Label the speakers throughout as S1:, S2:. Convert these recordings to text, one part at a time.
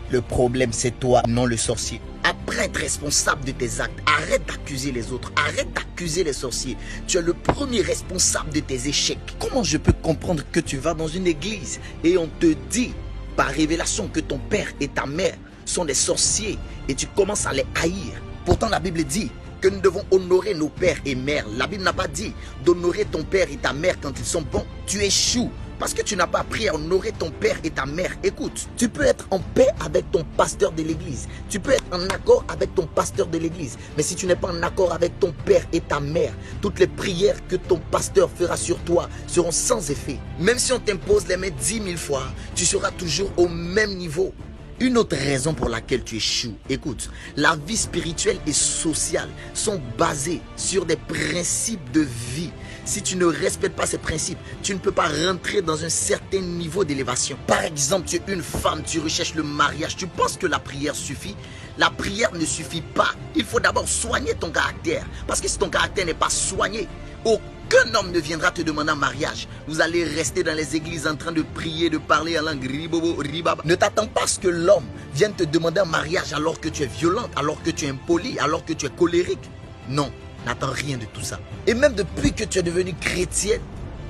S1: Le problème, c'est toi, non le sorcier. Apprends à être responsable de tes actes. Arrête d'accuser les autres. Arrête d'accuser les sorciers. Tu es le premier responsable de tes échecs. Comment je peux comprendre que tu vas dans une église et on te dit par révélation que ton père et ta mère sont des sorciers et tu commences à les haïr? Pourtant, la Bible dit que nous devons honorer nos pères et mères. La Bible n'a pas dit d'honorer ton père et ta mère quand ils sont bons. Tu échoues parce que tu n'as pas appris à honorer ton père et ta mère. Écoute, tu peux être en paix avec ton pasteur de l'église. Tu peux être en accord avec ton pasteur de l'église. Mais si tu n'es pas en accord avec ton père et ta mère, toutes les prières que ton pasteur fera sur toi seront sans effet. Même si on t'impose les mains 10 000 fois, tu seras toujours au même niveau. Une autre raison pour laquelle tu échoues, écoute, la vie spirituelle et sociale sont basées sur des principes de vie. Si tu ne respectes pas ces principes, tu ne peux pas rentrer dans un certain niveau d'élévation. Par exemple, tu es une femme, tu recherches le mariage, tu penses que la prière suffit? La prière ne suffit pas. Il faut d'abord soigner ton caractère. Parce que si ton caractère n'est pas soigné, aucun homme ne viendra te demander un mariage. Vous allez rester dans les églises en train de prier, de parler en langue ribobo, ribaba. Ne t'attends pas à ce que l'homme vienne te demander un mariage alors que tu es violente, alors que tu es impoli, alors que tu es colérique. Non, n'attends rien de tout ça. Et même depuis que tu es devenue chrétienne,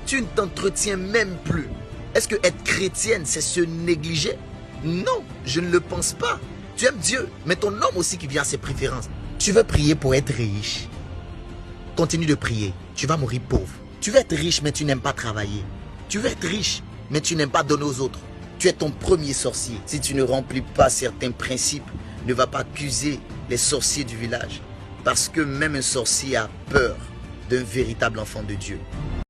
S1: tu ne t'entretiens même plus. Est-ce que être chrétienne, c'est se négliger? Non, je ne le pense pas. Tu aimes Dieu, mais ton homme aussi qui vient à ses préférences. Tu veux prier pour être riche? Continue de prier, tu vas mourir pauvre. Tu veux être riche, mais tu n'aimes pas travailler. Tu veux être riche, mais tu n'aimes pas donner aux autres. Tu es ton premier sorcier. Si tu ne remplis pas certains principes, ne va pas accuser les sorciers du village. Parce que même un sorcier a peur d'un véritable enfant de Dieu.